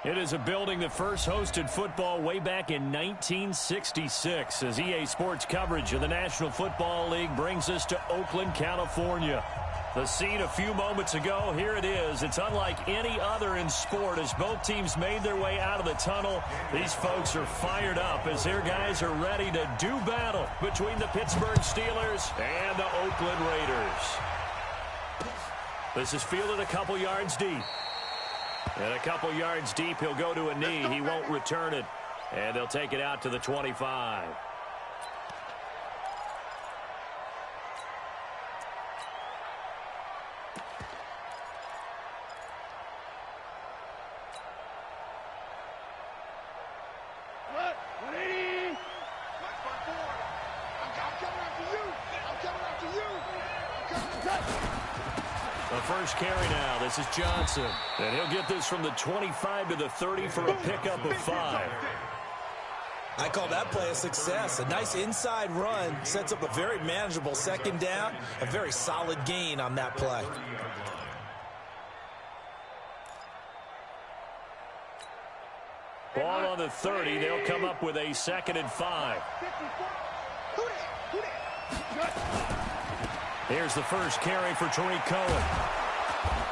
It is a building that first hosted football way back in 1966 as EA Sports coverage of the National Football League brings us to Oakland, California. The scene a few moments ago, here it is. It's unlike any other in sport as both teams made their way out of the tunnel. These folks are fired up as their guys are ready to do battle between the Pittsburgh Steelers and the Oakland Raiders. This is fielded a couple yards deep. And a couple yards deep, he'll go to a knee. He won't return it. And they'll take it out to the 25. First carry now. This is Johnson. And he'll get this from the 25 to the 30 for a pickup of 5. I call that play a success. A nice inside run sets up a very manageable second down. A very solid gain on that play. Ball on the 30. They'll come up with a 2nd and 5. Here's the first carry for Tariq Cohen.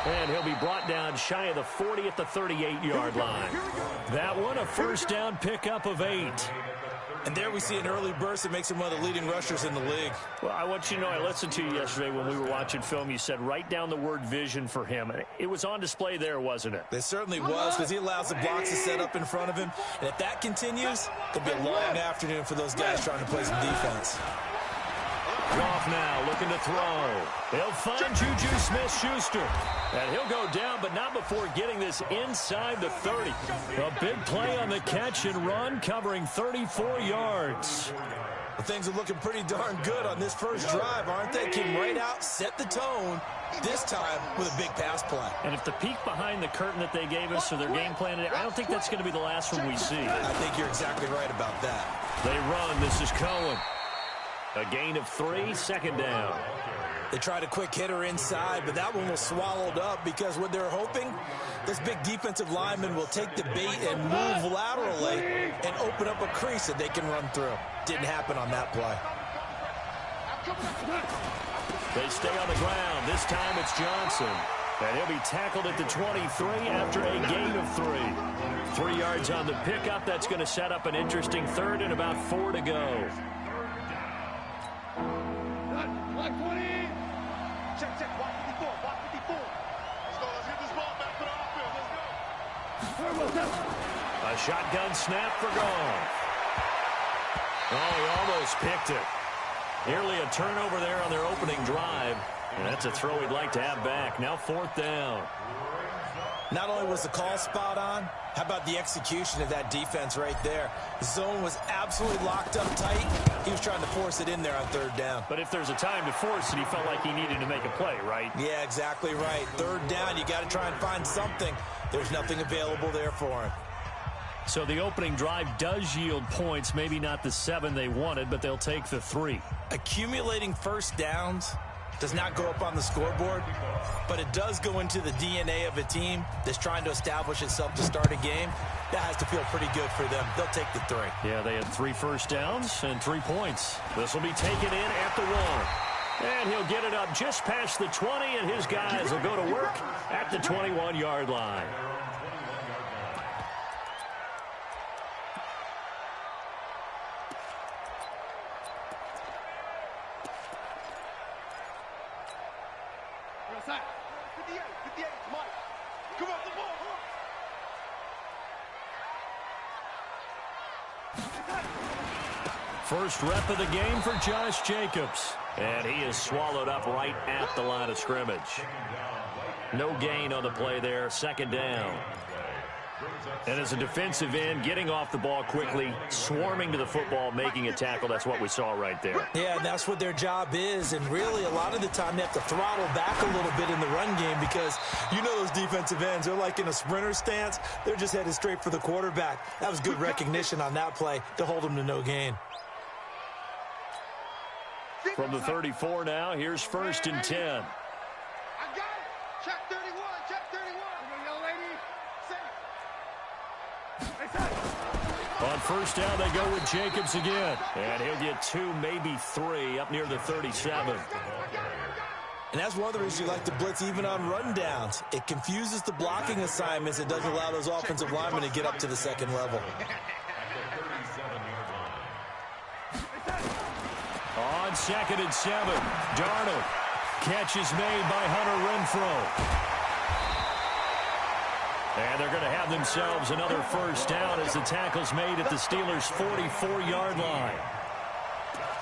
And he'll be brought down shy of the 40 at the 38-yard line. That one, a first down pickup of 8. And there we see an early burst that makes him one of the leading rushers in the league. Well, I want you to know, I listened to you yesterday when we were watching film. You said write down the word vision for him. It was on display there, wasn't it? It certainly was, because he allows the blocks to set up in front of him. And if that continues, it'll be a long afternoon for those guys trying to play some defense. Goff now looking to throw. They'll find Juju Smith-Schuster. And he'll go down, but not before getting this inside the 30. A big play on the catch and run, covering 34 yards. Well, things are looking pretty darn good on this first drive, aren't they? Came right out, set the tone, this time with a big pass play. And if the peek behind the curtain that they gave us or their game plan, I don't think that's going to be the last one we see. I think you're exactly right about that. They run. This is Cohen. A gain of 3, 2nd down. They tried a quick hitter inside, but that one was swallowed up because what they're hoping, this big defensive lineman will take the bait and move laterally and open up a crease that they can run through. Didn't happen on that play. They stay on the ground. This time it's Johnson. And he'll be tackled at the 23 after a gain of 3. 3 yards on the pickup. That's going to set up an interesting 3rd and about 4 to go. A shotgun snap for Goff. Oh, he almost picked it. Nearly a turnover there on their opening drive. And that's a throw he'd like to have back. Now 4th down. Not only was the call spot on, how about the execution of that defense right there? The zone was absolutely locked up tight. He was trying to force it in there on 3rd down. But if there's a time to force it, he felt like he needed to make a play, right? Yeah, exactly right. 3rd down, you got to try and find something. There's nothing available there for him. So the opening drive does yield points, maybe not the 7 they wanted, but they'll take the 3. Accumulating first downs does not go up on the scoreboard, but it does go into the DNA of a team that's trying to establish itself to start a game. That has to feel pretty good for them. They'll take the 3. Yeah, they had 3 first downs and 3 points. This will be taken in at the 1. And he'll get it up just past the 20, and his guys will go to work at the 21-yard line. First rep of the game for Josh Jacobs. And he is swallowed up right at the line of scrimmage. No gain on the play there. 2nd down. And as a defensive end, getting off the ball quickly, swarming to the football, making a tackle. That's what we saw right there. Yeah, and that's what their job is. And really, a lot of the time, they have to throttle back a little bit in the run game because you know those defensive ends, they're like in a sprinter stance. They're just headed straight for the quarterback. That was good recognition on that play to hold them to no gain. From the 34 now, here's 1st and 10. I got it. Check 31. Check 31. Young lady. Set. On first down, they go with Jacobs again. And he'll get 2, maybe 3, up near the 37. And that's one of the reasons you like to blitz even on rundowns. It confuses the blocking assignments. It doesn't allow those offensive linemen to get up to the second level. On 2nd and 7, Darnold. Catch is made by Hunter Renfrow. And they're going to have themselves another first down as the tackle's made at the Steelers' 44-yard line.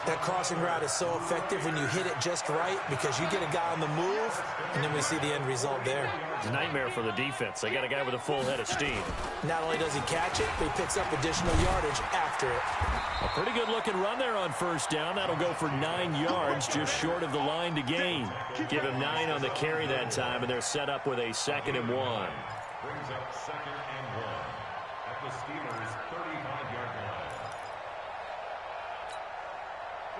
That crossing route is so effective when you hit it just right because you get a guy on the move, and then we see the end result there. It's a nightmare for the defense. They got a guy with a full head of steam. Not only does he catch it, but he picks up additional yardage after it. A pretty good-looking run there on first down. That'll go for 9 yards, just short of the line to gain. Give him 9 on the carry that time, and they're set up with a 2nd and 1. Brings up 2nd and 1 at the Steelers' 35-yard line.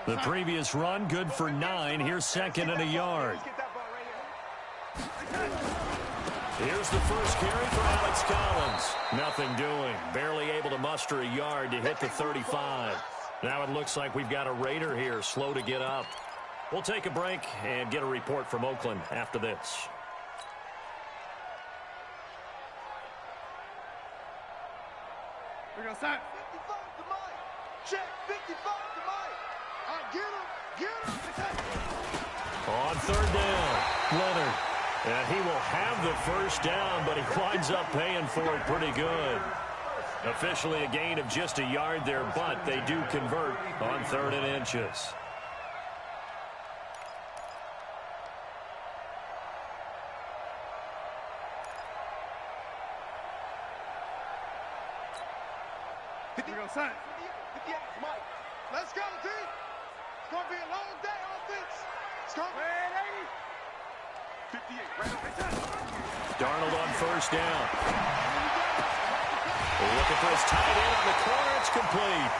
The previous run, good for 9. Here's 2nd and a yard. Here's the first carry for Alex Collins. Nothing doing. Barely able to muster a yard to hit the 35. Now it looks like we've got a Raider here, slow to get up. We'll take a break and get a report from Oakland after this. We're going to start. 55 to Mike. Check. 55 to Mike. All right, get him. On 3rd down, Leonard. And he will have the first down, but he winds up paying for it pretty good. Officially a gain of just a yard there, but they do convert on 3rd and inches. Let's go, D. It's going to be a long day on offense. It's going to be 58. Darnold on first down. Looking for his tight end on the corner. It's complete.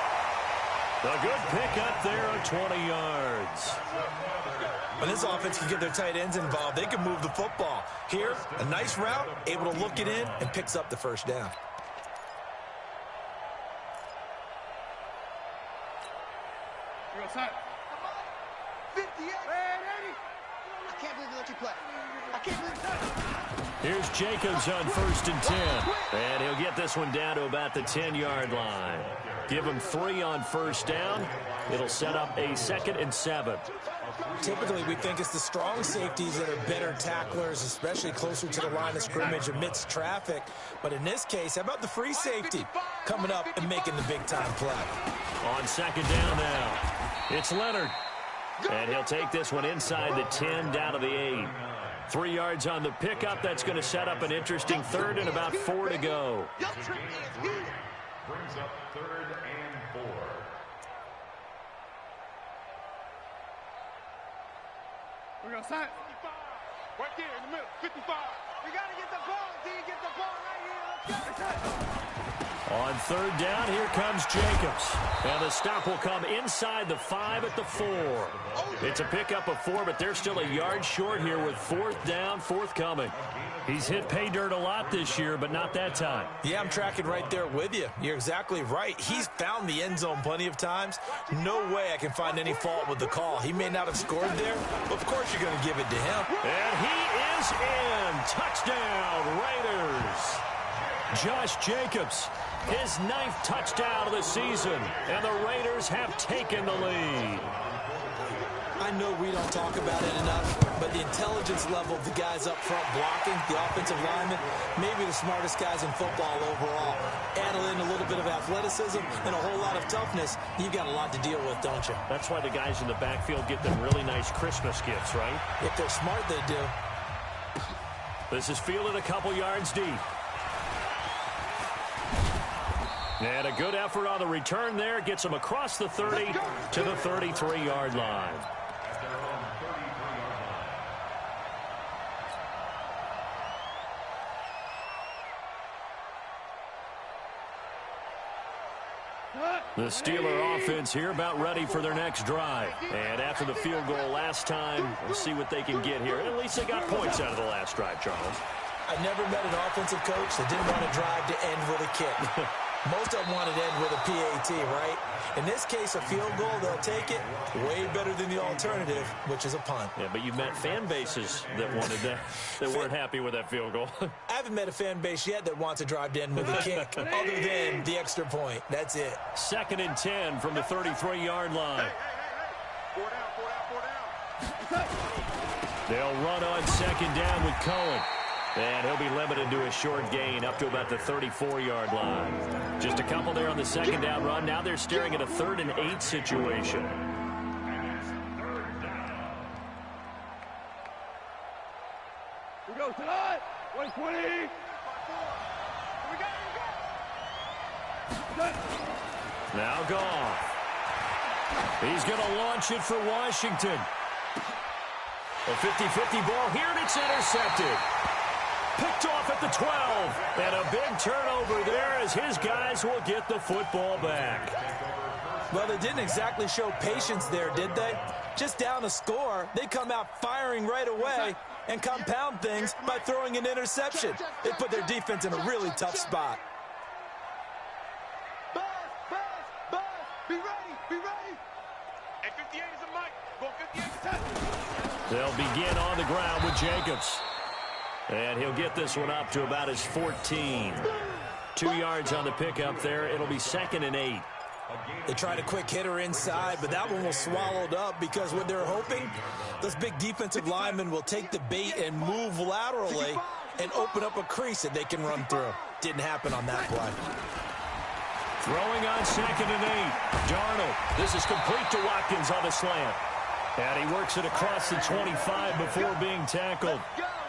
A good pickup there of 20 yards. When this offense can get their tight ends involved, they can move the football. Here, a nice route, able to look it in, and picks up the first down. You're going to 58. I can't believe they let you play. I can't believe that. Here's Jacobs on 1st and 10. And he'll get this one down to about the 10-yard line. Give him 3 on first down. It'll set up a 2nd and 7. Typically, we think it's the strong safeties that are better tacklers, especially closer to the line of scrimmage amidst traffic. But in this case, how about the free safety coming up and making the big-time play? On 2nd down now, it's Leonard. And he'll take this one inside the 10 down to the 8. 3 yards on the pickup. That's going to set up an interesting 3rd and about 4 to go. Brings up 3rd and 4. We're going to start. 55. Right there in the middle. 55. We got to get the ball, D. Get the ball right here. Let's go. On 3rd down, here comes Jacobs. And the stop will come inside the 5 at the 4. It's a pickup of 4, but they're still a yard short here with 4th down, forthcoming. He's hit pay dirt a lot this year, but not that time. Yeah, I'm tracking right there with you. You're exactly right. He's found the end zone plenty of times. No way I can find any fault with the call. He may not have scored there, but of course you're going to give it to him. And he is in. Touchdown, Raiders. Josh Jacobs, his 9th touchdown of the season, and the Raiders have taken the lead. I know we don't talk about it enough, but the intelligence level of the guys up front blocking, the offensive linemen, maybe the smartest guys in football overall. Add in a little bit of athleticism and a whole lot of toughness, you've got a lot to deal with, don't you? That's why the guys in the backfield get them really nice Christmas gifts, right? If they're smart, they do. This is fielded a couple yards deep. And a good effort on the return there. Gets him across the 30 to the 33-yard line. The Steeler offense here about ready for their next drive. And after the field goal last time, we'll see what they can get here. At least they got points out of the last drive, Charles. I've never met an offensive coach that didn't want a drive to end with a kick. Most of them want it end with a PAT, right? In this case, a field goal, they'll take it. Way better than the alternative, which is a punt. Yeah, but you've met fan bases that wanted that weren't happy with that field goal. I haven't met a fan base yet that wants to drive to end with a kick, other than the extra point. That's it. 2nd and 10 from the 33-yard line. Four down. They'll run on 2nd down with Cohen. And he'll be limited to a short gain up to about the 34-yard line. Just a couple there on the 2nd down run. Now they're staring at a 3rd and 8 situation. We go tonight. 120. We got. Now Goff. He's going to launch it for Washington. A 50-50 ball here, and it's intercepted. Picked off at the 12. And a big turnover there as his guys will get the football back. Well, they didn't exactly show patience there, did they? Just down a score, they come out firing right away and compound things by throwing an interception. They put their defense in a really tough spot. Buzz, be ready. And 58 is a mic. Go 58. They'll begin on the ground with Jacobs. And he'll get this one up to about his 14. 2 yards on the pickup there. It'll be 2nd and 8. They tried a quick hitter inside, but that one was swallowed up because what they're hoping, those big defensive linemen will take the bait and move laterally and open up a crease that they can run through. Didn't happen on that play. Throwing on 2nd and 8. Darnold. This is complete to Watkins on the slant. And he works it across the 25 before being tackled.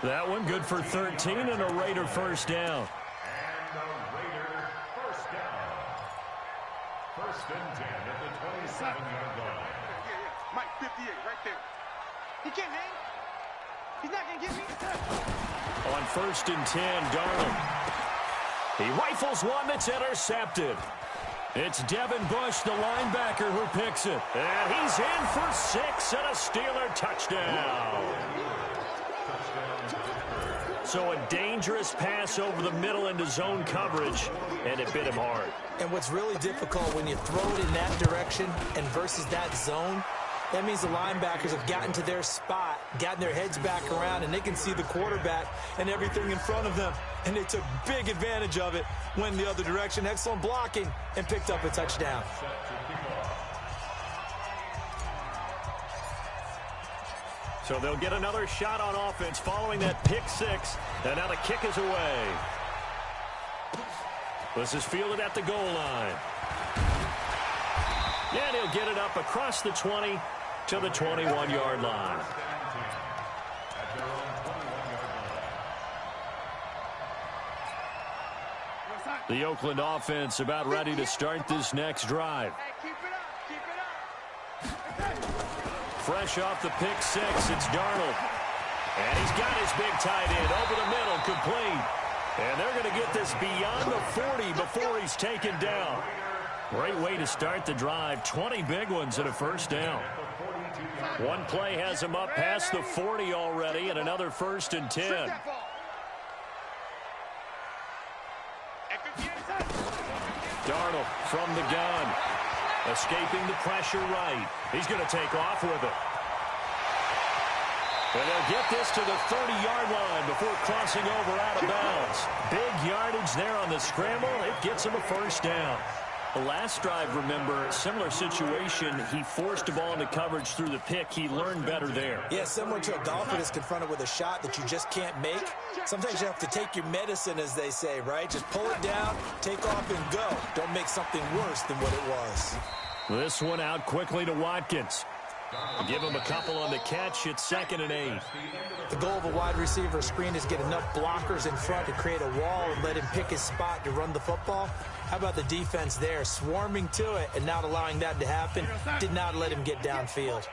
That one good for 13 and a Raider first down. And a Raider first down. 1st and 10 at the 27-yard line. Yeah. Mike 58 right there. He can't hang. He's not going to get me. On 1st and 10, Darnold. He rifles one that's intercepted. It's Devin Bush, the linebacker, who picks it. And he's in for 6 and a Steeler touchdown. So a dangerous pass over the middle into zone coverage, and it bit him hard. And what's really difficult when you throw it in that direction and versus that zone, that means the linebackers have gotten to their spot, gotten their heads back around, and they can see the quarterback and everything in front of them. And they took big advantage of it, went the other direction, excellent blocking, and picked up a touchdown. So they'll get another shot on offense following that pick 6. And now the kick is away. This is fielded at the goal line. And he'll get it up across the 20 to the 21-yard line. The Oakland offense about ready to start this next drive. Hey, keep it up. Fresh off the pick 6, it's Darnold. And he's got his big tight end over the middle, complete. And they're going to get this beyond the 40 before he's taken down. Great way to start the drive. 20 big ones and a first down. One play has him up past the 40 already, and another 1st and 10. Darnold from the gun. Escaping the pressure right. He's going to take off with it. And they'll get this to the 30-yard line before crossing over out of bounds. Big yardage there on the scramble. It gets him a first down. The last drive, remember, similar situation. He forced the ball into coverage through the pick. He learned better there. Yeah, similar to a golfer that's confronted with a shot that you just can't make. Sometimes you have to take your medicine, as they say, right? Just pull it down, take off, and go. Don't make something worse than what it was. This one out quickly to Watkins. Give him a couple on the catch. It's 2nd and 8. The goal of a wide receiver screen is get enough blockers in front to create a wall and let him pick his spot to run the football. How about the defense there, swarming to it and not allowing that to happen? Did not let him get downfield.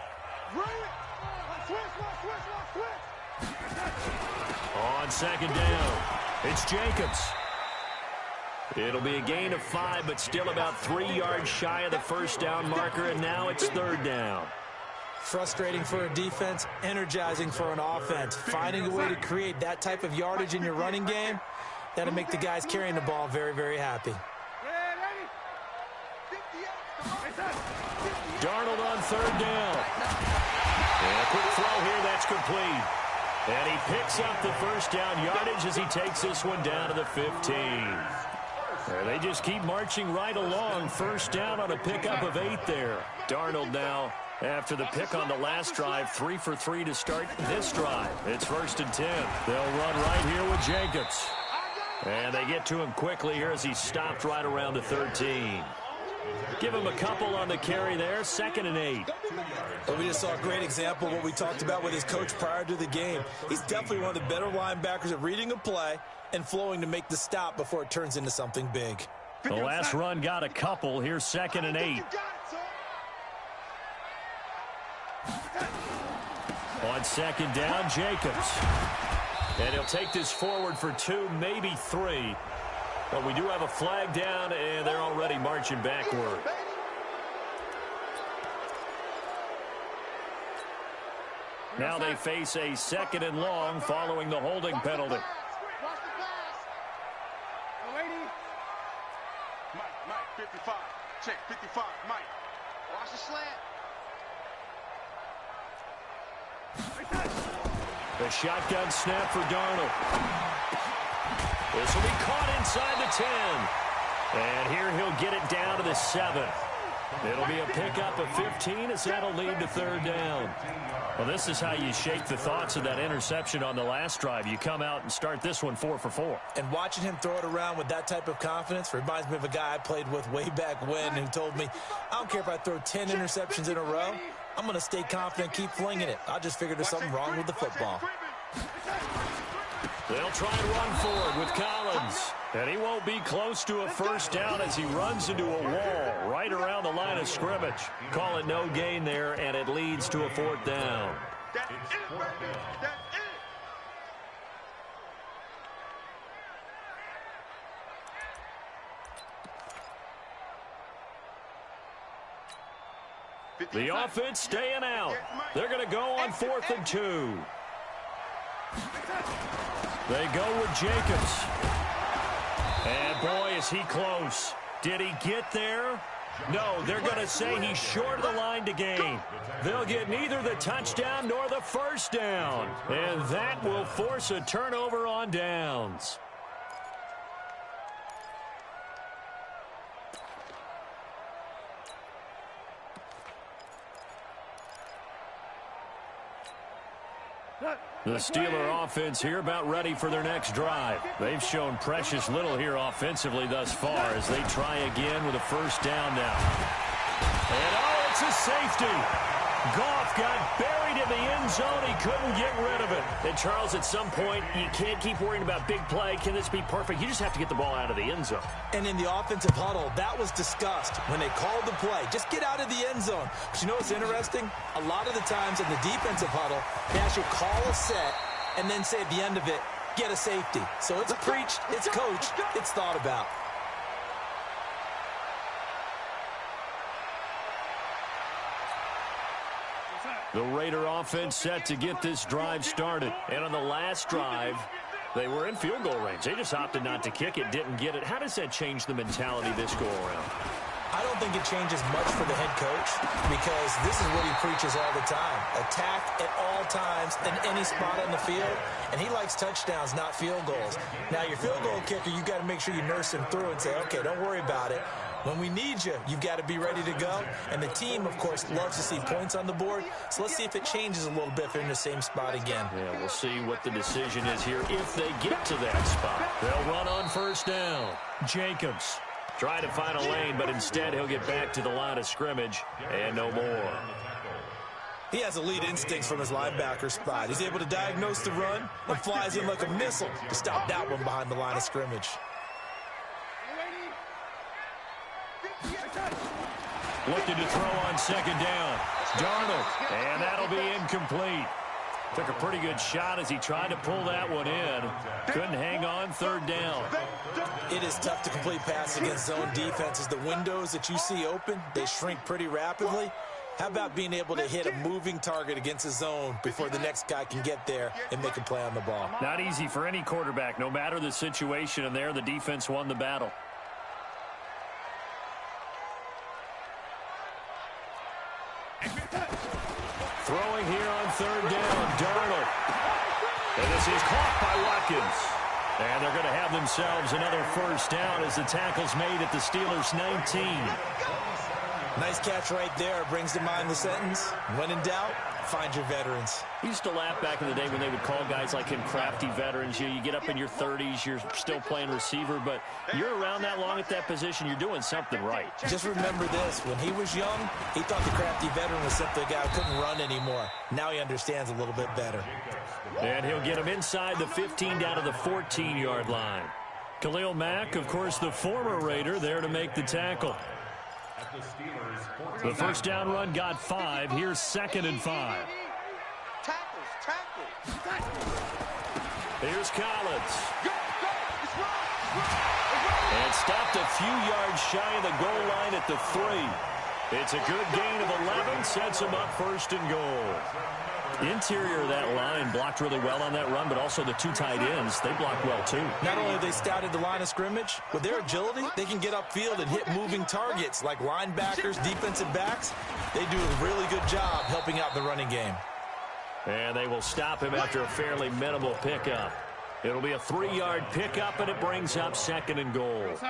On 2nd down, it's Jacobs. It'll be a gain of 5, but still about 3 yards shy of the first down marker, and now it's 3rd down. Frustrating for a defense, energizing for an offense. Finding a way to create that type of yardage in your running game, that'll make the guys carrying the ball very, very happy. Darnold on third down. And a quick throw here, that's complete. And he picks up the first down yardage as he takes this one down to the 15. They just keep marching right along. First down on a pickup of 8 there. Darnold now, after the pick on the last drive, 3 for 3 to start this drive. It's 1st and 10. They'll run right here with Jacobs. And they get to him quickly here as he's stopped right around the 13. Give him a couple on the carry there. 2nd and 8. Well, we just saw a great example of what we talked about with his coach prior to the game. He's definitely one of the better linebackers at reading a play and flowing to make the stop before it turns into something big. The last run got a couple. Here's 2nd and 8. On 2nd down, Jacobs. And he'll take this forward for 2, maybe 3. But we do have a flag down, and they're already marching backward. Now they face a 2nd and long following the holding penalty. Mike, 55. Check, 55. Mike. Watch the slant. The shotgun snap for Darnold. This will be caught inside the 10. And here he'll get it down to the 7. It'll be a pickup of 15 as that'll lead to 3rd down. Well, this is how you shake the thoughts of that interception on the last drive. You come out and start this one 4 for 4. And watching him throw it around with that type of confidence reminds me of a guy I played with way back when who told me, I don't care if I throw 10 interceptions in a row. I'm going to stay confident, keep flinging it. I just figured there's something wrong with the football. They'll try and run forward with Collins. And he won't be close to a first down as he runs into a wall right around the line of scrimmage. Call it no gain there, and it leads to a 4th down. That's it. That's it. The offense staying out. They're going to go on 4th and 2. They go with Jacobs. And boy, is he close. Did he get there? No, they're going to say he's short of the line to gain. They'll get neither the touchdown nor the first down. And that will force a turnover on downs. The Steeler offense here about ready for their next drive. They've shown precious little here offensively thus far as they try again with a first down now. And oh, it's a safety. Goff got buried in the end zone. He couldn't get rid of it. And Charles, at some point, you can't keep worrying about big play. Can this be perfect? You just have to get the ball out of the end zone. And in the offensive huddle, that was discussed when they called the play. Just get out of the end zone. But you know what's interesting? A lot of the times in the defensive huddle, they actually call a set and then say at the end of it, get a safety. So it's preached, it's coached, it's thought about. The Raider offense set to get this drive started. And on the last drive, they were in field goal range. They just opted not to kick it, didn't get it. How does that change the mentality this go around? I don't think it changes much for the head coach because this is what he preaches all the time. Attack at all times in any spot on the field. And he likes touchdowns, not field goals. Now, your field goal kicker, you've got to make sure you nurse him through and say, okay, don't worry about it. When we need you, you've got to be ready to go. And the team, of course, loves to see points on the board. So let's see if it changes a little bit if they're in the same spot again. Yeah, we'll see what the decision is here if they get to that spot. They'll run on first down. Jacobs try to find a lane, but instead he'll get back to the line of scrimmage and no more. He has elite instincts from his linebacker spot. He's able to diagnose the run and flies in like a missile to stop that one behind the line of scrimmage. Looking to throw on second down. Darnold, and that'll be incomplete. Took a pretty good shot as he tried to pull that one in. Couldn't hang on third down. It is tough to complete passes against zone defenses. The windows that you see open, they shrink pretty rapidly. How about being able to hit a moving target against a zone before the next guy can get there and make a play on the ball? Not easy for any quarterback, no matter the situation, and there the defense won the battle. Throwing here on third down, Darnold. And this is caught by Watkins. And they're going to have themselves another first down as the tackle's made at the Steelers' 19. Nice catch right there. Brings to mind the sentence, when in doubt, find your veterans. We used to laugh back in the day when they would call guys like him crafty veterans. You get up in your 30s, you're still playing receiver, but you're around that long at that position, you're doing something right. Just remember this. When he was young, he thought the crafty veteran was simply a guy who couldn't run anymore. Now he understands a little bit better. And he'll get him inside the 15 down to the 14-yard line. Khalil Mack, of course, the former Raider, there to make the tackle. The first down run got 5. Here's 2nd and 5. Here's Collins. And stopped a few yards shy of the goal line at the 3. It's a good gain of 11. Sets him up 1st and goal. The interior of that line blocked really well on that run, but also the 2 tight ends, they blocked well too. Not only have they scouted the line of scrimmage, with their agility, they can get upfield and hit moving targets like linebackers, defensive backs. They do a really good job helping out the running game. And they will stop him after a fairly minimal pickup. It'll be a 3-yard pickup, and it brings up 2nd and goal. 58.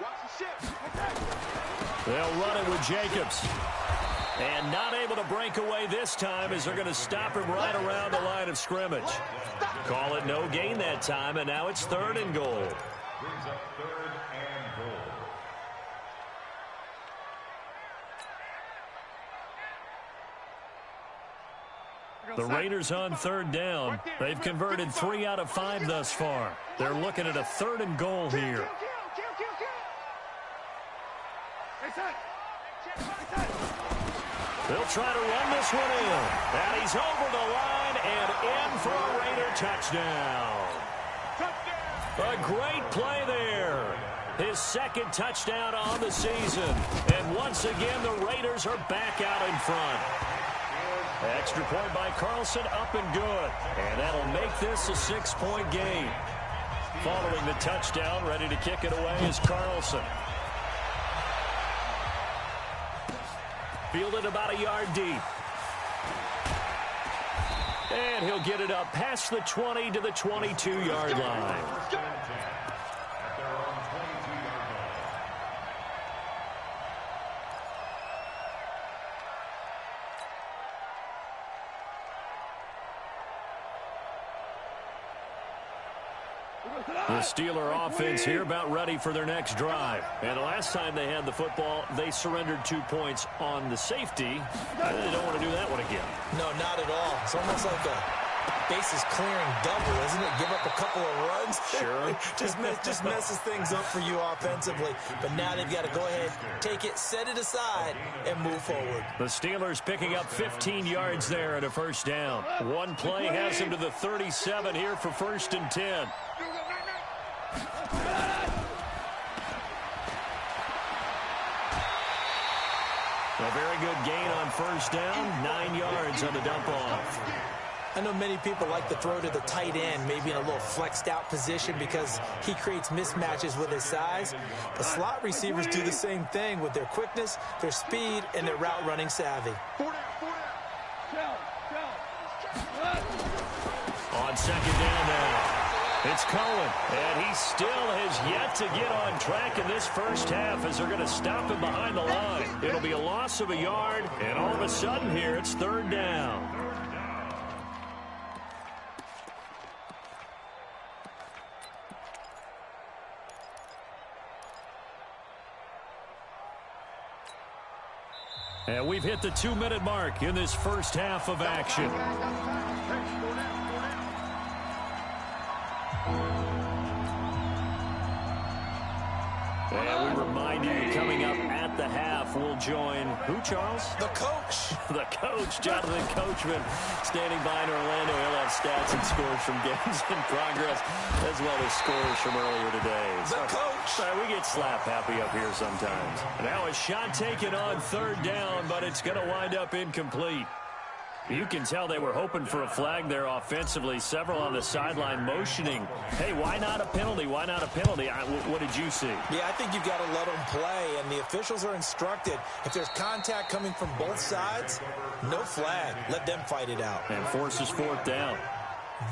Watch the ship. They'll run it with Jacobs. And not able to break away this time as they're going to stop him right around the line of scrimmage. Call it no gain that time, and now it's 3rd and goal. Brings up 3rd and goal. The Raiders on 3rd down. They've converted 3 out of 5 thus far. They're looking at a 3rd and goal here. They'll try to run this one in. And he's over the line and in for a Raider touchdown. A great play there. His 2nd touchdown on the season. And once again, the Raiders are back out in front. Extra point by Carlson, up and good. And that'll make this a 6-point game. Following the touchdown, ready to kick it away is Carlson. Fielded about a yard deep. And he'll get it up past the 20 to the 22-yard line. The Steeler offense here about ready for their next drive. And the last time they had the football, they surrendered 2 points on the safety. They don't want to do that one again. No, not at all. It's almost like a bases clearing double, isn't it? Give up a couple of runs. Sure. just messes things up for you offensively. But now they've got to go ahead, take it, set it aside, and move forward. The Steelers picking up 15 yards there at a first down. One play has them to the 37 here for 1st and 10. A very good gain on first down, 9 yards on the dump off. I know many people like to throw to the tight end, maybe in a little flexed out position because he creates mismatches with his size. The slot receivers do the same thing with their quickness, their speed, and their route running savvy. On 2nd down now. It's Cohen, and he still has yet to get on track in this first half as they're going to stop him behind the line. It'll be a loss of a yard, and all of a sudden here it's 3rd down. And we've hit the 2-minute mark in this first half of action. And we remind you, coming up at the half, we'll join who, Charles? The coach. The coach, Jonathan Coachman, standing by in Orlando. He'll have stats and scores from games in progress, as well as scores from earlier today. The coach. We get slap happy up here sometimes. Now a shot taken on 3rd down, but it's going to wind up incomplete. You can tell they were hoping for a flag there offensively. Several on the sideline motioning, hey, why not a penalty? Why not a penalty? What did you see? Yeah, I think you've got to let them play, and the officials are instructed. If there's contact coming from both sides, no flag. Let them fight it out. And forces fourth down.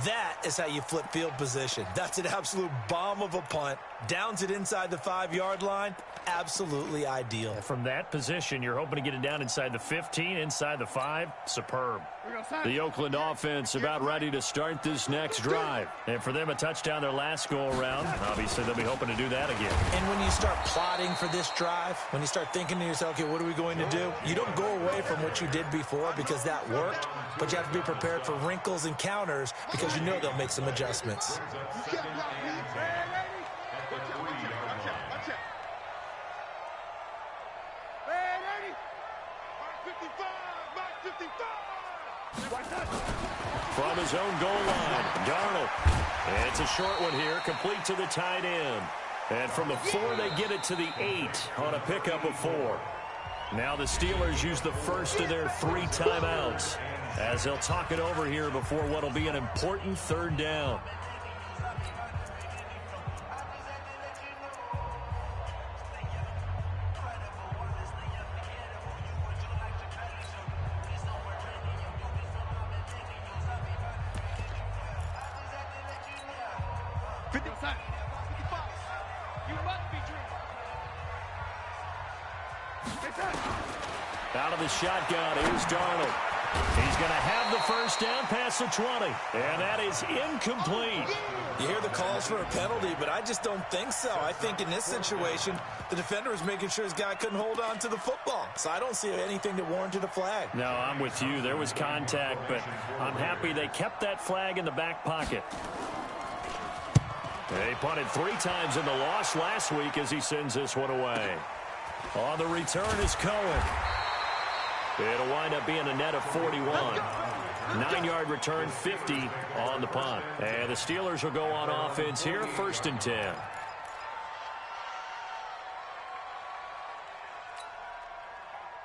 That is how you flip field position. That's an absolute bomb of a punt. Downs it inside the 5-yard line. Absolutely ideal. From that position, you're hoping to get it down inside the 15, inside the 5. Superb. The Oakland offense about ready to start this next drive. And for them, a touchdown their last go-around. Obviously, they'll be hoping to do that again. And when you start plotting for this drive, when you start thinking to yourself, okay, what are we going to do? You don't go away from what you did before because that worked, but you have to be prepared for wrinkles and counters because you know they'll make some adjustments. From his own goal line, Darnold. It's a short one here, complete to the tight end. And from the 4, they get it to the 8 on a pickup of 4. Now the Steelers use the first of their 3 timeouts as they'll talk it over here before what will be an important 3rd down. Out of the shotgun, here's Darnold. He's going to have the first down past the 20, and that is incomplete. You hear the calls for a penalty, but I just don't think so. I think in this situation, the defender was making sure his guy couldn't hold on to the football. So I don't see anything that warranted a flag. No, I'm with you. There was contact, but I'm happy they kept that flag in the back pocket. They punted 3 times in the loss last week as he sends this one away. On the return is Cohen. It'll wind up being a net of 41. 9-yard return, 50 on the punt. And the Steelers will go on offense here, 1st and 10.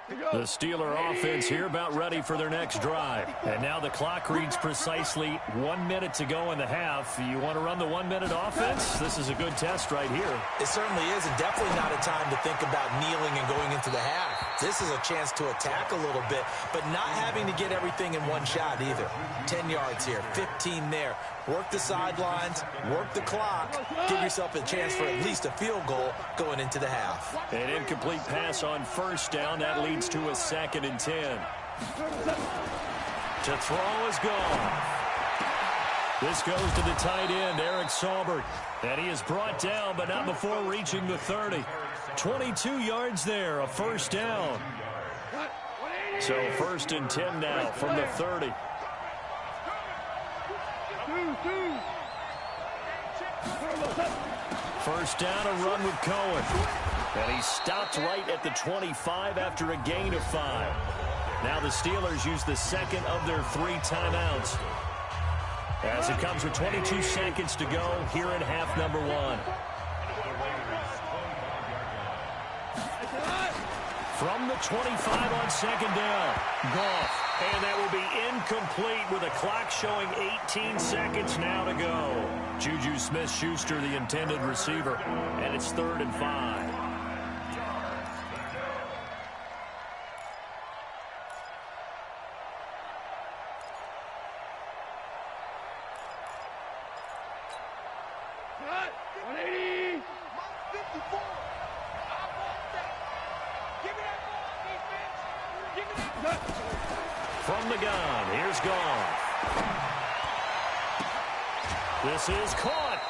The Steeler offense here about ready for their next drive. And now the clock reads precisely 1 minute to go in the half. You want to run the 1-minute offense? This is a good test right here. It certainly is, and definitely not a time to think about kneeling and going into the half. This is a chance to attack a little bit, but not having to get everything in one shot either. 10 yards here, 15 there. Work the sidelines, work the clock, give yourself a chance for at least a field goal going into the half. An incomplete pass on 1st down. That leads to a 2nd and 10. To throw is gone. This goes to the tight end, Eric Saubert. And he is brought down, but not before reaching the 30. 22 yards there, a 1st down. So 1st and 10 now from the 30. First down, a run with Cohen. And he stopped right at the 25 after a gain of 5. Now the Steelers use the 2nd of their 3 timeouts as it comes with 22 seconds to go here in half number 1. From the 25 on 2nd down, Goff. And that will be incomplete with a clock showing 18 seconds now to go. Juju Smith-Schuster, the intended receiver, and it's 3rd and 5. From the gun, here's Goff. This is caught,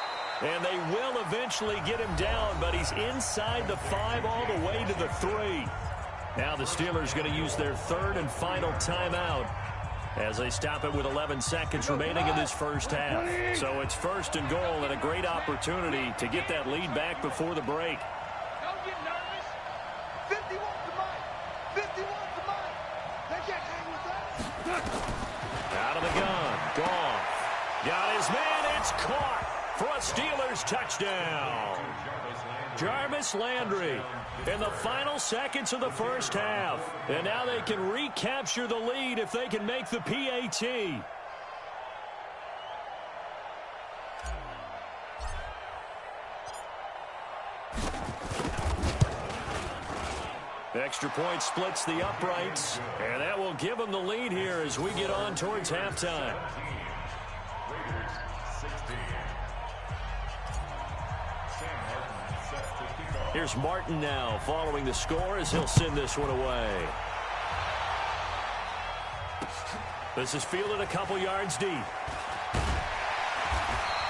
and they will eventually get him down, but he's inside the 5 all the way to the 3. Now the Steelers going to use their 3rd and final timeout as they stop it with 11 seconds remaining in this first half. So it's 1st and goal and a great opportunity to get that lead back before the break. Don't get nervous. 51 to Mike. 51 to Mike. They can't hang with us. Out of the gun, Goff. Got his man, it's caught for a Steelers touchdown. Jarvis Landry in the final seconds of the first half. And now they can recapture the lead if they can make the PAT. Extra point splits the uprights, and that will give them the lead here as we get on towards halftime. Here's Martin now following the score as he'll send this one away. This is fielded a couple yards deep.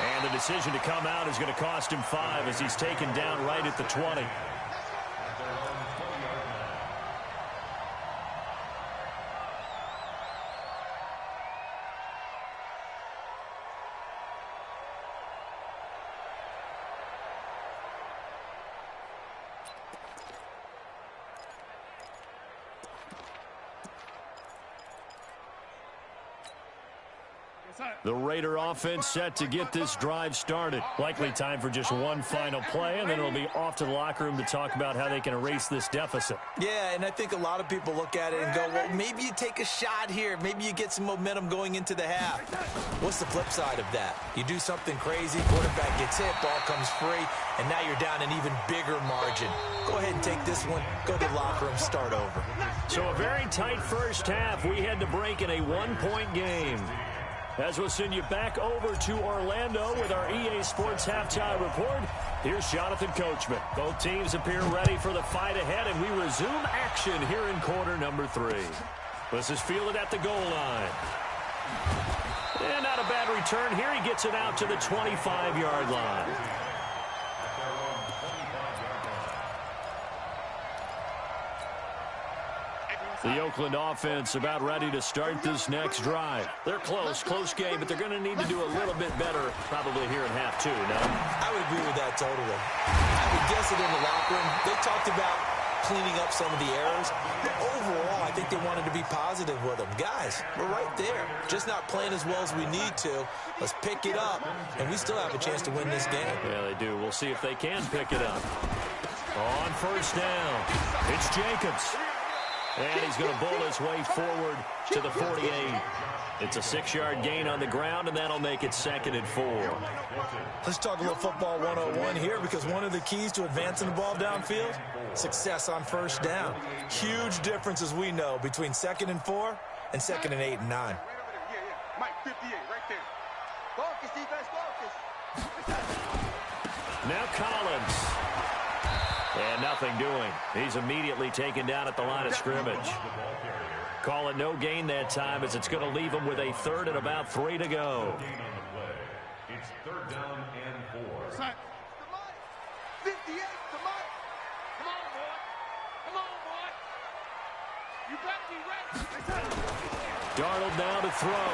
And the decision to come out is going to cost him 5 as he's taken down right at the 20. The Raider offense set to get this drive started. Likely time for just one final play, and then it'll be off to the locker room to talk about how they can erase this deficit. Yeah, and I think a lot of people look at it and go, well, maybe you take a shot here. Maybe you get some momentum going into the half. What's the flip side of that? You do something crazy, quarterback gets hit, ball comes free, and now you're down an even bigger margin. Go ahead and take this one, go to the locker room, start over. So a very tight first half. We had to break in a one-point game. As we'll send you back over to Orlando with our EA Sports Halftime Report, here's Jonathan Coachman. Both teams appear ready for the fight ahead, and we resume action here in quarter number 3. This is fielded at the goal line. And not a bad return here. He gets it out to the 25-yard line. The Oakland offense about ready to start this next drive. They're close game, but they're going to need to do a little bit better probably here in half 2. No? I would agree with that totally. I would guess it in the locker room. They talked about cleaning up some of the errors. But overall, I think they wanted to be positive with them. Guys, we're right there. Just not playing as well as we need to. Let's pick it up, and we still have a chance to win this game. Yeah, they do. We'll see if they can pick it up. On first down, it's Jacobs. And he's going to bowl his way forward to the 48. It's a 6-yard gain on the ground, and that'll make it 2nd and 4. Let's talk a little football 101 here, because one of the keys to advancing the ball downfield, success on first down. Huge difference, as we know, between 2nd and 4 and 2nd and 8 and 9. Mike 58 right there. Focus, defense, focus. Now Collins. And nothing doing. He's immediately taken down at the line of scrimmage. Call it no gain that time, as it's going to leave him with a 3rd and about 3 to go. It's 3rd down and 4. 58 to Mike. Come on, boy. Come on, boy. You better be ready. Darnold now to throw.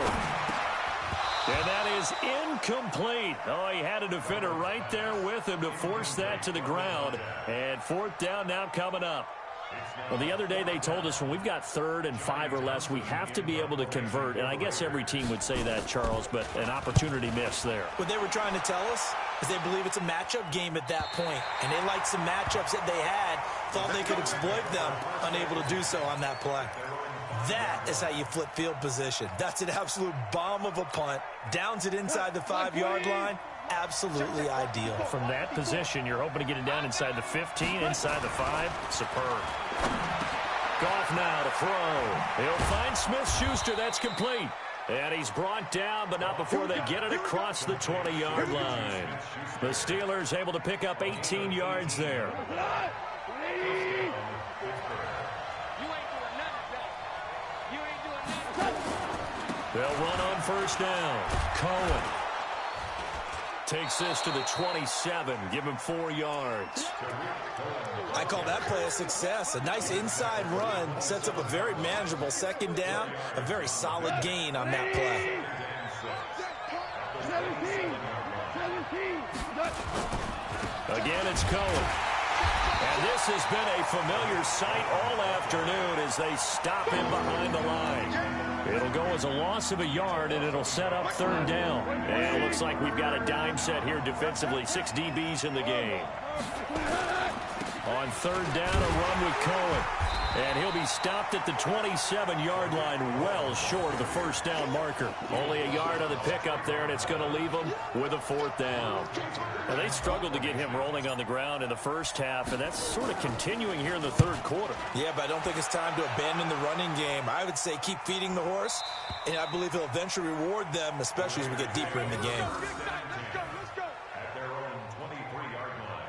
And that is incomplete. Oh, he had a defender right there with him to force that to the ground. And 4th down now coming up. Well, the other day they told us when we've got 3rd and 5 or less, we have to be able to convert. And I guess every team would say that, Charles, but an opportunity missed there. What they were trying to tell us is they believe it's a matchup game at that point. And they liked some matchups that they had, thought they could exploit them, unable to do so on that play. That is how you flip field position. That's an absolute bomb of a punt. Downs it inside the 5-yard line. Absolutely ideal. From that position, you're hoping to get it down inside the 15, inside the 5. Superb. Goff now to throw. He'll find Smith-Schuster. That's complete. And he's brought down, but not before they get it across the 20-yard line. The Steelers able to pick up 18 yards there. They'll run on first down. Cohen takes this to the 27. Give him 4 yards. I call that play a success. A nice inside run sets up a very manageable 2nd down. A very solid gain on that play. Again, it's Cohen. And this has been a familiar sight all afternoon as they stop him behind the line. It'll go as a loss of a yard, and it'll set up third down. And it looks like we've got a dime set here defensively. 6 DBs in the game. On third down, a run with Cohen. And he'll be stopped at the 27-yard line, well short of the first down marker. Only a yard on the pickup there, and it's going to leave him with a fourth down. Now, they struggled to get him rolling on the ground in the first half, and that's sort of continuing here in the third quarter. Yeah, but I don't think it's time to abandon the running game. I would say keep feeding the horse, and I believe he'll eventually reward them, especially as we get deeper in the game. At their own 23-yard line.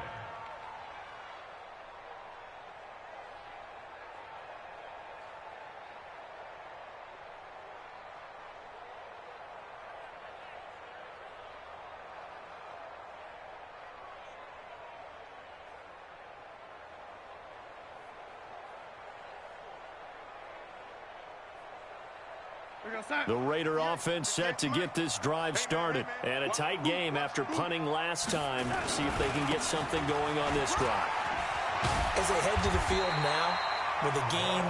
The Raider offense set to get this drive started. And a tight game after punting last time. See if they can get something going on this drive. As they head to the field now, with the game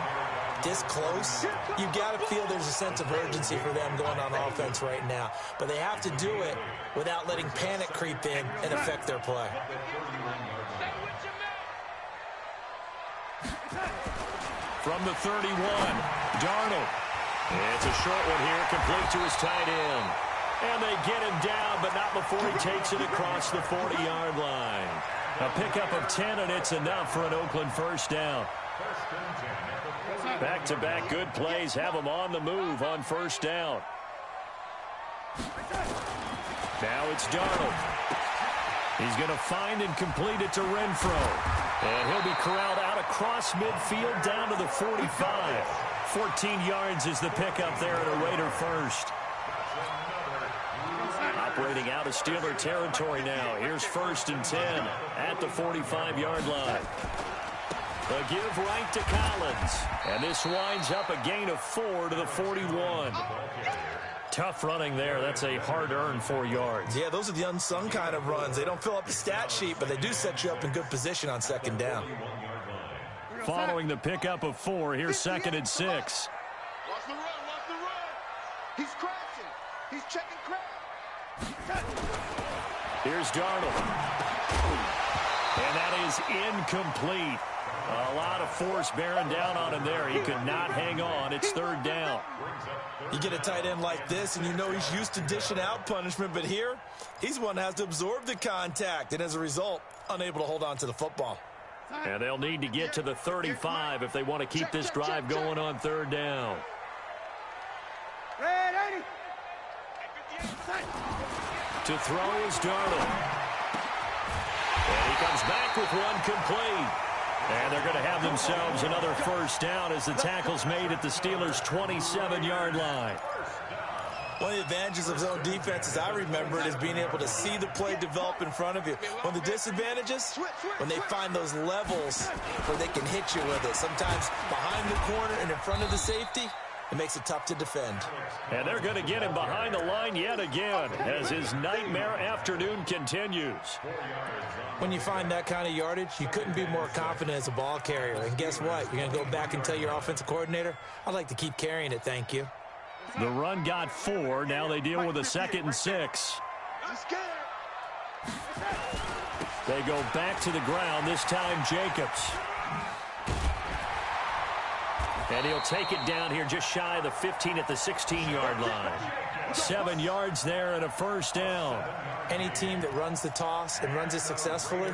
this close, you've got to feel there's a sense of urgency for them going on offense right now. But they have to do it without letting panic creep in and affect their play. From the 31, Darnold. It's a short one here, complete to his tight end. And they get him down, but not before he takes it across the 40-yard line. A pickup of 10, and it's enough for an Oakland first down. Back-to-back good plays have them on the move on first down. Now it's Darnold. He's going to find and complete it to Renfro. And he'll be corralled out across midfield down to the 45. 14 yards is the pickup there at a Raider first. Operating out of Steeler territory now. Here's 1st and 10 at the 45-yard line. The give right to Collins. And this winds up a gain of 4 to the 41. Tough running there. That's a hard-earned 4 yards. Yeah, those are the unsung kind of runs. They don't fill up the stat sheet, but they do set you up in good position on second down. Following the pickup of 4, here's 2nd and 6. Watch the run, watch the run. He's crashing. He's checking crash. Here's Darnold. And that is incomplete. A lot of force bearing down on him there. He could not hang on. It's 3rd down. You get a tight end like this, and you know he's used to dishing out punishment, but here, he's one that has to absorb the contact, and as a result, unable to hold on to the football. And they'll need to get to the 35 if they want to keep this drive going on 3rd down. Red 80. To throw is Darnold. And he comes back with one complete. And they're going to have themselves another first down as the tackle's made at the Steelers' 27-yard line. One of the advantages of zone defense, as I remember it, is being able to see the play develop in front of you. One of the disadvantages, when they find those levels where they can hit you with it. Sometimes behind the corner and in front of the safety, it makes it tough to defend. And they're going to get him behind the line yet again as his nightmare afternoon continues. When you find that kind of yardage, you couldn't be more confident as a ball carrier. And guess what? You're going to go back and tell your offensive coordinator, I'd like to keep carrying it, thank you. The run got 4. Now they deal with a 2nd and 6. They go back to the ground, this time Jacobs. And he'll take it down here just shy of the 15 at the 16-yard line. 7 yards there and a first down. Any team that runs the toss and runs it successfully,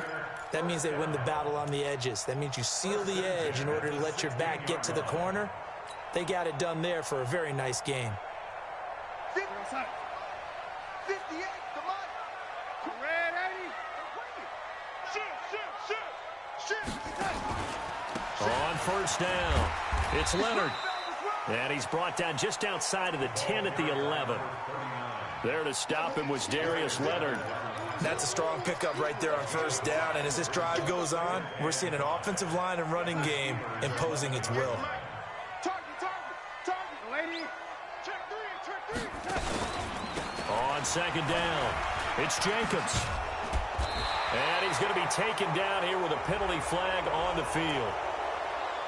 that means they win the battle on the edges. That means you seal the edge in order to let your back get to the corner. They got it done there for a very nice game. 58, the mic. Red 80. Shoot. On first down, it's Leonard. And he's brought down just outside of the 10 at the 11. There to stop him was Darius Leonard. That's a strong pickup right there on first down. And as this drive goes on, we're seeing an offensive line and running game imposing its will. On second down, it's Jacobs. And he's going to be taken down here with a penalty flag on the field.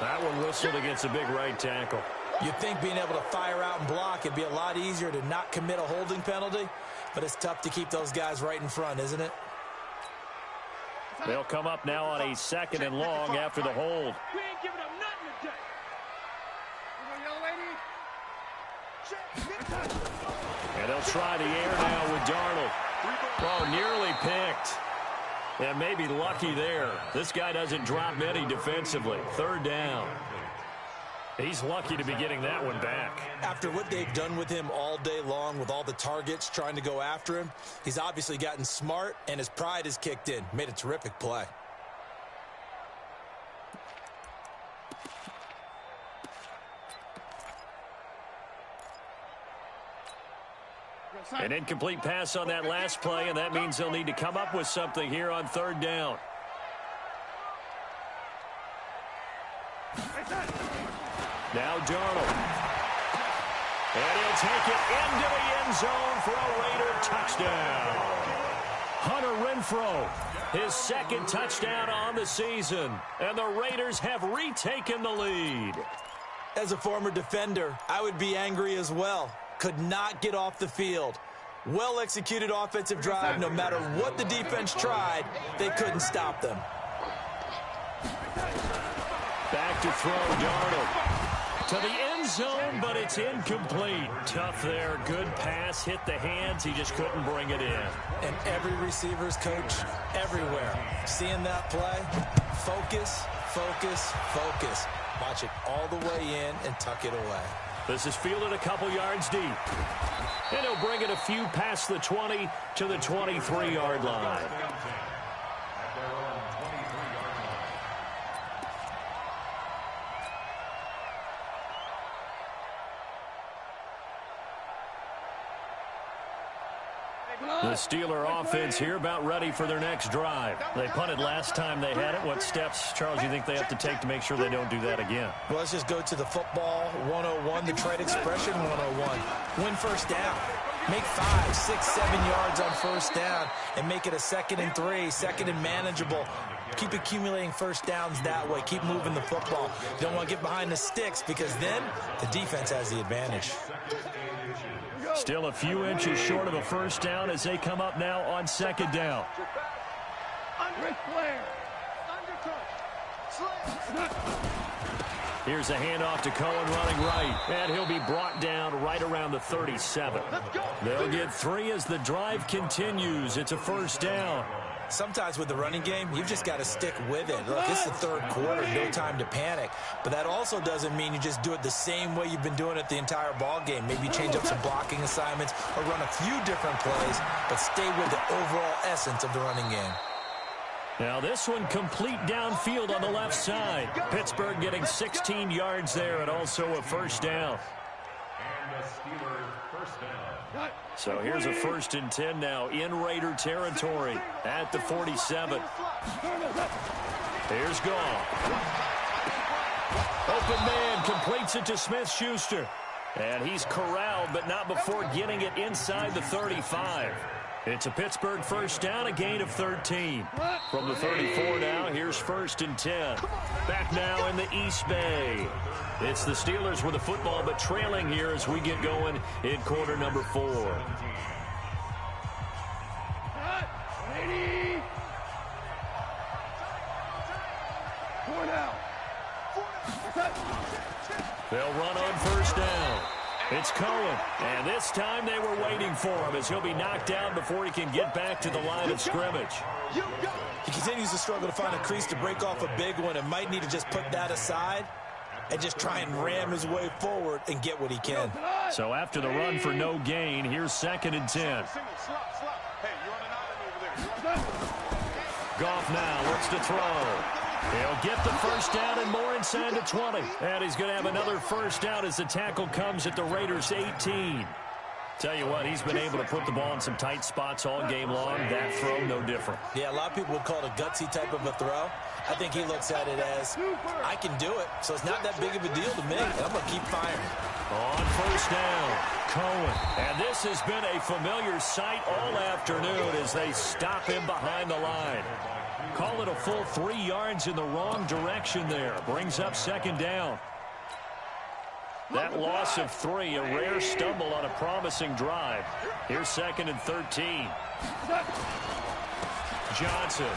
That one whistled against a big right tackle. You'd think being able to fire out and block, it'd be a lot easier to not commit a holding penalty, but it's tough to keep those guys right in front, isn't it? They'll come up now on a 2nd and long after the hold. We ain't giving up nothing today. And they'll try the air now with Darnold. Oh, nearly picked. And maybe lucky there. This guy doesn't drop many defensively. 3rd down. He's lucky to be getting that one back. After what they've done with him all day long with all the targets trying to go after him, he's obviously gotten smart and his pride has kicked in. Made a terrific play. An incomplete pass on that last play, and that means they'll need to come up with something here on 3rd down. Now Darnold. And he'll take it into the end zone for a Raider touchdown. Hunter Renfrow, his 2nd touchdown on the season. And the Raiders have retaken the lead. As a former defender, I would be angry as well. Could not get off the field. Well-executed offensive drive. No matter what the defense tried, they couldn't stop them. Back to throw, Darnold. To the end zone, but it's incomplete. Tough there. Good pass. Hit the hands. He just couldn't bring it in. And every receiver's coach everywhere. Seeing that play, focus, focus, focus. Watch it all the way in and tuck it away. This is fielded a couple yards deep. And he'll bring it a few past the 20 to the 23-yard line. The Steeler offense here about ready for their next drive. They punted last time they had it. What steps, Charles, you think they have to take to make sure they don't do that again? Well, let's just go to the football 101, the trade expression 101. Win 1st down. Make 5, 6, 7 yards on 1st down and make it a 2nd and 3, 2nd and manageable. Keep accumulating 1st downs that way. Keep moving the football. You don't want to get behind the sticks because then the defense has the advantage. Still a few inches short of a 1st down as they come up now on 2nd down. Here's a handoff to Cohen running right, and he'll be brought down right around the 37. They'll get 3 as the drive continues. It's a 1st down. Sometimes with the running game, you've just got to stick with it. Look, it's the 3rd quarter, no time to panic. But that also doesn't mean you just do it the same way you've been doing it the entire ball game. Maybe change up some blocking assignments or run a few different plays, but stay with the overall essence of the running game. Now this one complete downfield on the left side. Pittsburgh getting 16 yards there and also a 1st down. And the Steelers 1st down. So here's a 1st and 10 now in Raider territory at the 47. Here's Goff. Open man completes it to Smith-Schuster. And he's corralled, but not before getting it inside the 35. It's a Pittsburgh 1st down, a gain of 13. From the 34 now, here's 1st and 10. Back now in the East Bay. It's the Steelers with the football, but trailing here as we get going in quarter number 4. They'll run on 1st down. It's Cohen, and this time they were waiting for him as he'll be knocked down before he can get back to the line of scrimmage. He continues to struggle to find a crease to break off a big one and might need to just put that aside and just try and ram his way forward and get what he can. So after the run for no gain, here's 2nd and 10. Goff now looks to throw. He'll get the 1st down and more inside the 20. And he's going to have another 1st down as the tackle comes at the Raiders' 18. Tell you what, he's been able to put the ball in some tight spots all game long. That throw, no different. Yeah, a lot of people would call it a gutsy type of a throw. I think he looks at it as, I can do it, so it's not that big of a deal to me. I'm going to keep firing. On 1st down, Cohen. And this has been a familiar sight all afternoon as they stop him behind the line. Call it a full 3 yards in the wrong direction there. Brings up 2nd down. That loss of 3, a rare stumble on a promising drive. Here's 2nd and 13. Johnson.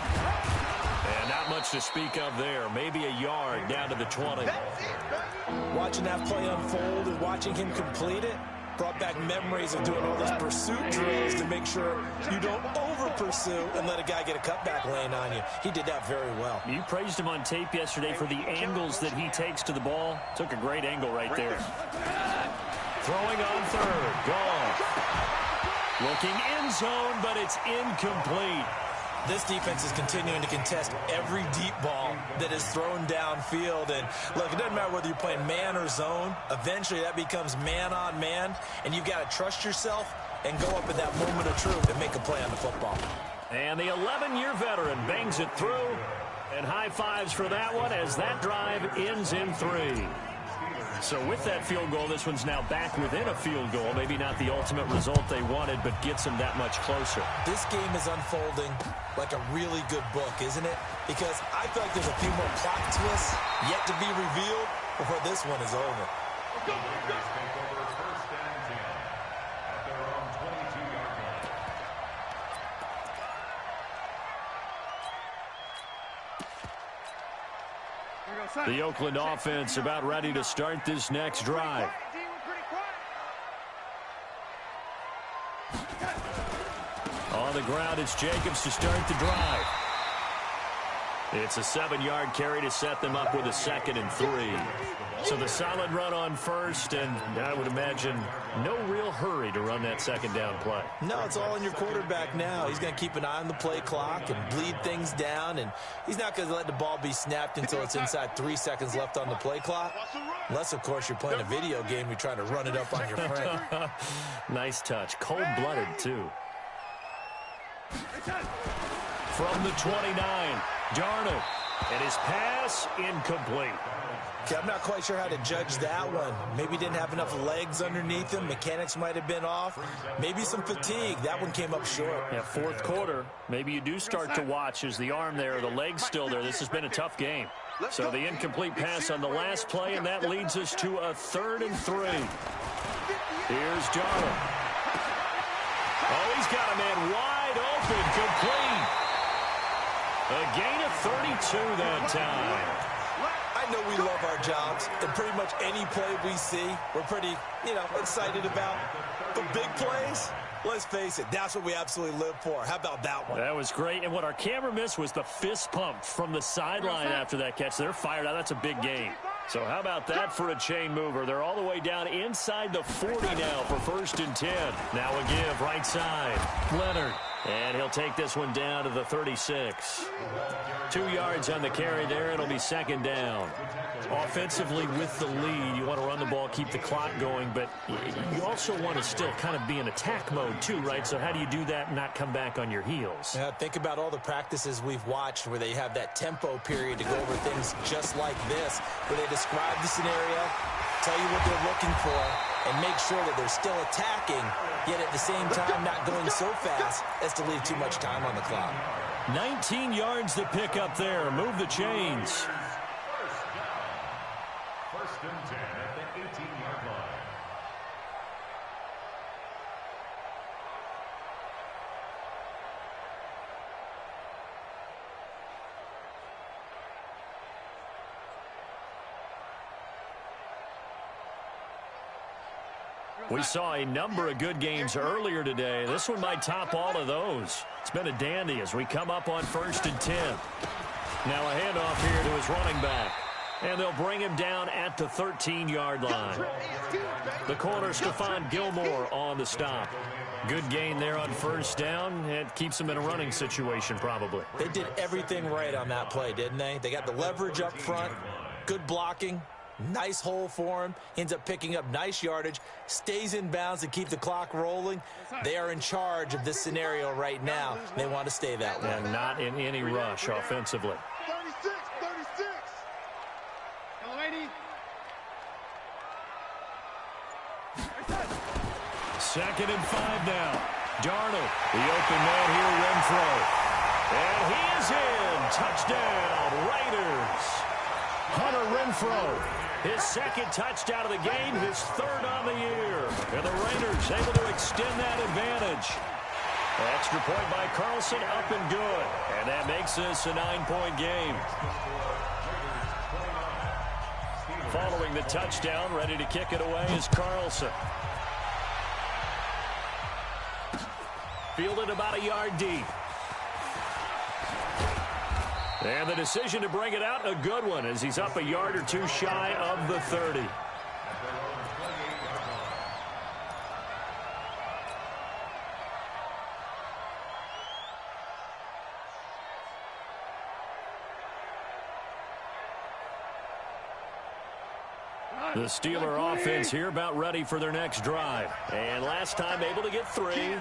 And not much to speak of there. Maybe a yard down to the 20. Watching that play unfold and watching him complete it brought back memories of doing all those pursuit drills to make sure you don't over-pursue and let a guy get a cutback lane on you. He did that very well. You praised him on tape yesterday for the angles that he takes to the ball. Took a great angle right there. Throwing on 3rd. Gone. Looking end zone, but it's incomplete. This defense is continuing to contest every deep ball that is thrown downfield. And, look, it doesn't matter whether you're playing man or zone. Eventually, that becomes man-on-man, and you've got to trust yourself and go up at that moment of truth and make a play on the football. And the 11-year veteran bangs it through. And high fives for that one as that drive ends in 3. So with that field goal, this one's now back within a field goal. Maybe not the ultimate result they wanted, but gets them that much closer. This game is unfolding like a really good book, isn't it? Because I feel like there's a few more plot twists yet to be revealed before this one is over. Take over 1st and 10 at their own 22-yard line. The Oakland offense about ready to start this next drive. On the ground, it's Jacobs to start the drive. It's a 7-yard carry to set them up with a 2nd and 3. So the solid run on 1st, and I would imagine no real hurry to run that 2nd down play. No, it's all on your quarterback now. He's going to keep an eye on the play clock and bleed things down, and he's not going to let the ball be snapped until it's inside 3 seconds left on the play clock. Unless, of course, you're playing a video game, you're trying to run it up on your friend. Nice touch. Cold-blooded, too. From the 29, Darnold, and his pass incomplete. Okay, I'm not quite sure how to judge that one. Maybe he didn't have enough legs underneath him. Mechanics might have been off. Maybe some fatigue. That one came up short. Yeah, 4th quarter. Maybe you do start to watch as the arm there, the leg's still there. This has been a tough game. So the incomplete pass on the last play, and that leads us to a 3rd and 3. Here's Darnold. Oh, he's got a man wide open, complete. A gain of 32 that time. I know we love our jobs, and pretty much any play we see, we're pretty, excited about. But big plays, let's face it, that's what we absolutely live for. How about that one? That was great, and what our camera missed was the fist pump from the sideline after that catch. They're fired out. That's a big game. So how about that for a chain mover? They're all the way down inside the 40 now for 1st and 10. Now a give right side. Leonard. And he'll take this one down to the 36. 2 yards on the carry there. It'll be 2nd down. Offensively with the lead, you want to run the ball, keep the clock going, but you also want to still kind of be in attack mode too, right? So how do you do that and not come back on your heels? Yeah, think about all the practices we've watched where they have that tempo period to go over things just like this, where they describe the scenario, tell you what they're looking for, and make sure that they're still attacking, yet at the same time not going so fast as to leave too much time on the clock. 19 yards to pick up there. Move the chains. 1st and 10 at the 18-yard line. We saw a number of good games earlier today. This one might top all of those. It's been a dandy as we come up on 1st and 10. Now a handoff here to his running back. And they'll bring him down at the 13-yard line. The corner, Stephon Gilmore, on the stop. Good gain there on 1st down. It keeps them in a running situation probably. They did everything right on that play, didn't they? They got the leverage up front, good blocking, nice hole for him, ends up picking up nice yardage, stays in bounds and keep the clock rolling. They are in charge of this scenario right now. They want to stay that way. And not in any rush offensively. 36. 2nd and 5 now. Darnold, the open man here, Renfro. And he is in. Touchdown, Raiders. Hunter Renfro His second touchdown of the game, his third on the year. And the Raiders able to extend that advantage. Extra point by Carlson, up and good. And that makes this a 9-point game. Following the touchdown, ready to kick it away is Carlson. Fielded about a yard deep. And the decision to bring it out, a good one, as he's up a yard or two shy of the 30. The Steeler offense here about ready for their next drive. And last time able to get 3.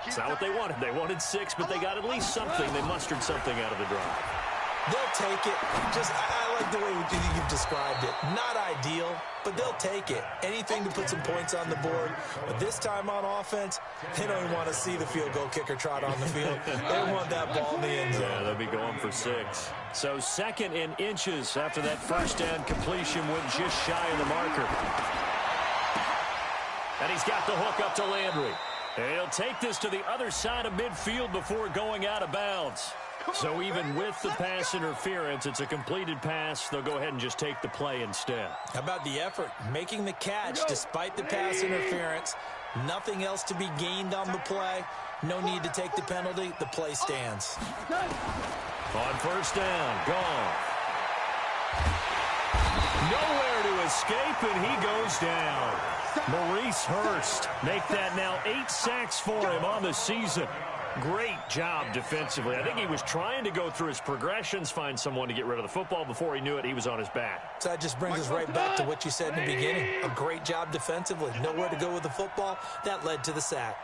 It's not what they wanted. They wanted 6, but they got at least something. They mustered something out of the drive. They'll take it. I like the way you've described it. Not ideal, but they'll take it. Anything to put some points on the board. But this time on offense, they don't even want to see the field goal kicker trot on the field. They want that ball in the end zone. Yeah, they'll be going for 6. So 2nd in inches after that first down completion went just shy of the marker. And he's got the hook up to Landry. And he'll take this to the other side of midfield before going out of bounds. So even with the pass interference, it's a completed pass. They'll go ahead and just take the play instead. How about the effort? Making the catch despite the pass interference. Nothing else to be gained on the play. No need to take the penalty. The play stands. On first down, gone. Nowhere to escape, and he goes down. Maurice Hurst make that now 8 sacks for him on the season. Great job defensively. I think he was trying to go through his progressions, find someone to get rid of the football. Before he knew it, he was on his back. So that just brings us right back to what you said in the beginning. A great job defensively. Nowhere to go with the football. That led to the sack.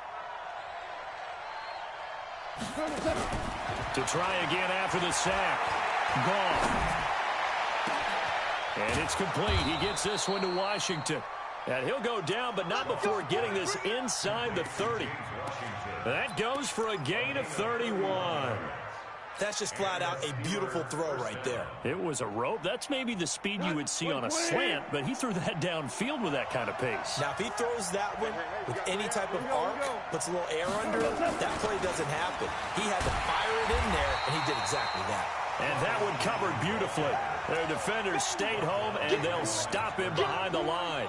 To try again after the sack. Goff. And it's complete. He gets this one to Washington. And he'll go down, but not before getting this inside the 30. That goes for a gain of 31. That's just flat out a beautiful throw right there. It was a rope. That's maybe the speed you would see on a slant, but he threw that downfield with that kind of pace. Now, if he throws that one with any type of arc, puts a little air under it, that play doesn't happen. He had to fire it in there, and he did exactly that. And that one covered beautifully. Their defenders stayed home, and they'll stop him behind the line.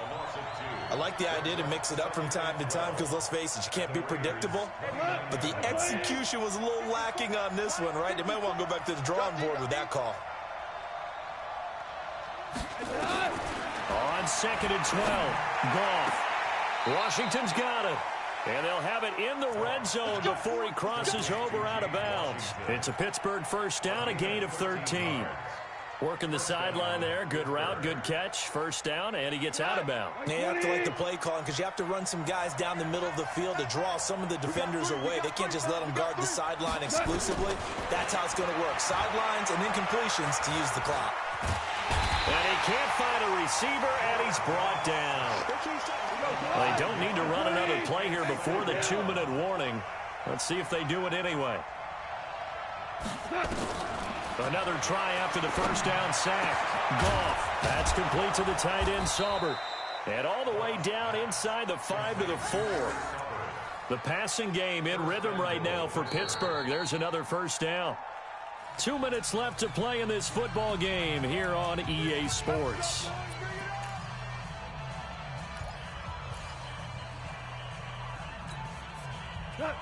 I like the idea to mix it up from time to time because, let's face it, you can't be predictable. But the execution was a little lacking on this one, right? They might want to go back to the drawing board with that call. On 2nd and 12, Goff. Washington's got it. And they'll have it in the red zone before he crosses over out of bounds. It's a Pittsburgh first down, a gain of 13. Working the sideline there. Good route, good catch. First down, and he gets out of bounds. Now you have to like the play calling because you have to run some guys down the middle of the field to draw some of the defenders away. They can't just let them guard the sideline exclusively. That's how it's going to work. Sidelines and incompletions to use the clock. And he can't find a receiver, and he's brought down. They don't need to run another play here before the 2-minute warning. Let's see if they do it anyway. Another try after the first down sack. Goff. That's complete to the tight end, Saubert. And all the way down inside the 5 to the 4. The passing game in rhythm right now for Pittsburgh. There's another first down. 2 minutes left to play in this football game here on EA Sports.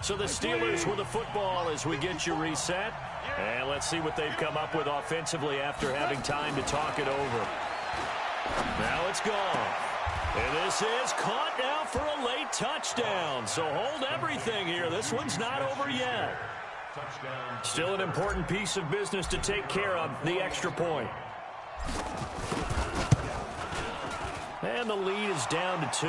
So the Steelers with the football as we get you reset. And let's see what they've come up with offensively after having time to talk it over. Now it's gone. And this is caught now for a late touchdown. So hold everything here. This one's not over yet. Still an important piece of business to take care of, the extra point. And the lead is down to 2.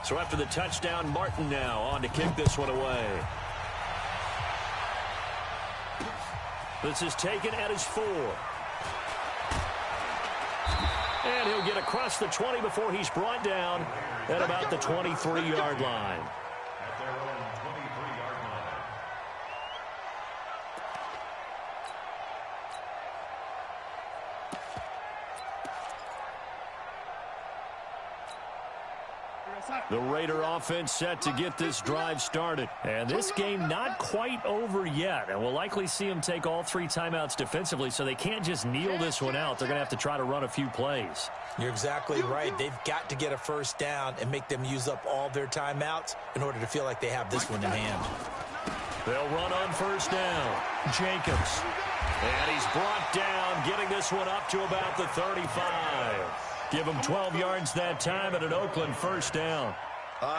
So after the touchdown, Martin now on to kick this one away. This is taken at his 4. And he'll get across the 20 before he's brought down at about the 23-yard line. At their own 23-yard line. The Raider offense set to get this drive started. And this game not quite over yet. And we'll likely see them take all 3 timeouts defensively, so they can't just kneel this one out. They're going to have to try to run a few plays. You're exactly right. They've got to get a first down and make them use up all their timeouts in order to feel like they have this one in hand. They'll run on first down. Jacobs. And he's brought down, getting this one up to about the 35. Give him 12 yards that time at an Oakland first down.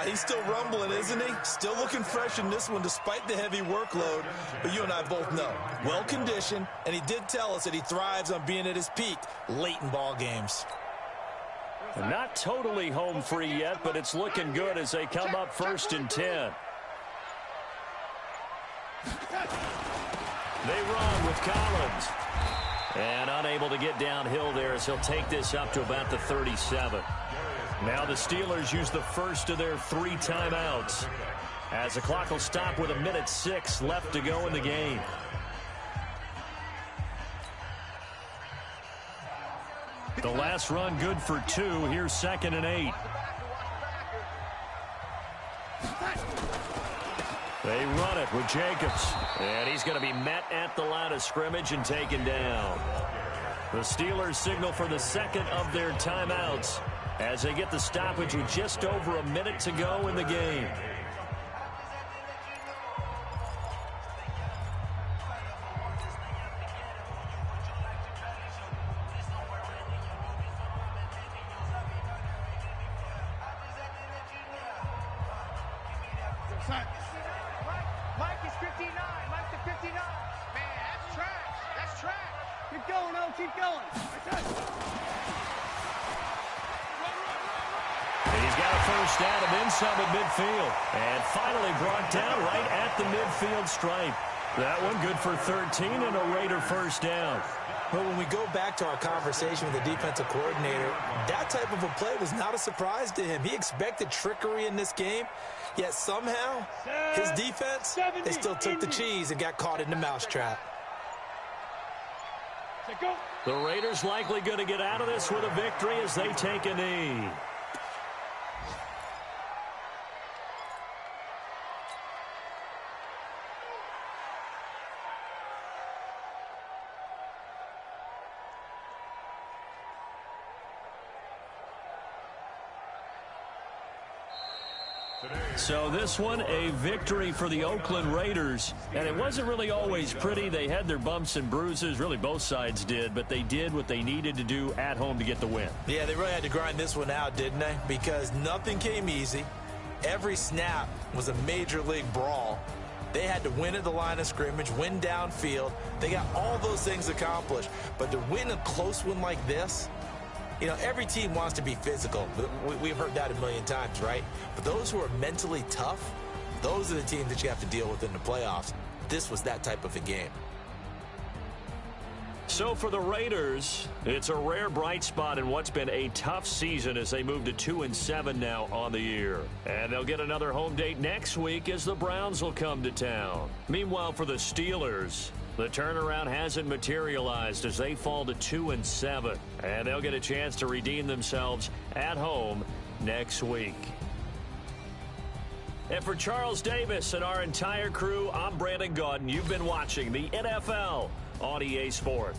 He's still rumbling, isn't he? Still looking fresh in this one despite the heavy workload. But you and I both know, well-conditioned, and he did tell us that he thrives on being at his peak late in ball games. Not totally home free yet, but it's looking good as they come up 1st and 10. They run with Collins. And unable to get downhill there as he'll take this up to about the 37. Now the Steelers use the first of their 3 timeouts as the clock will stop with 1:06 left to go in the game. The last run good for 2. Here's 2nd and 8. They run it with Jacobs. And he's going to be met at the line of scrimmage and taken down. The Steelers signal for the 2nd of their timeouts as they get the stoppage with just over a minute to go in the game. Mike is 59. Mike's at 59. Man, that's trash. That's trash. Keep going, O. Keep going. And he's got a first down and then some at midfield. And finally brought down right at the midfield stripe. That one good for 13 and a Raider first down. But when we go back to our conversation with the defensive coordinator, that type of a play was not a surprise to him. He expected trickery in this game, yet somehow his defense, they still took the cheese and got caught in the mousetrap. The Raiders likely going to get out of this with a victory as they take a knee. So this one, a victory for the Oakland Raiders. And it wasn't really always pretty. They had their bumps and bruises. Really, both sides did. But they did what they needed to do at home to get the win. Yeah, they really had to grind this one out, didn't they? Because nothing came easy. Every snap was a major league brawl. They had to win at the line of scrimmage, win downfield. They got all those things accomplished. But to win a close one like this, you know, every team wants to be physical. We've heard that a million times, right? But those who are mentally tough, those are the teams that you have to deal with in the playoffs. This was that type of a game. So for the Raiders, it's a rare bright spot in what's been a tough season as they move to 2-7 now on the year. And they'll get another home date next week as the Browns will come to town. Meanwhile, for the Steelers, the turnaround hasn't materialized as they fall to 2-7. And they'll get a chance to redeem themselves at home next week. And for Charles Davis and our entire crew, I'm Brandon Gaudin. You've been watching the NFL on EA Sport.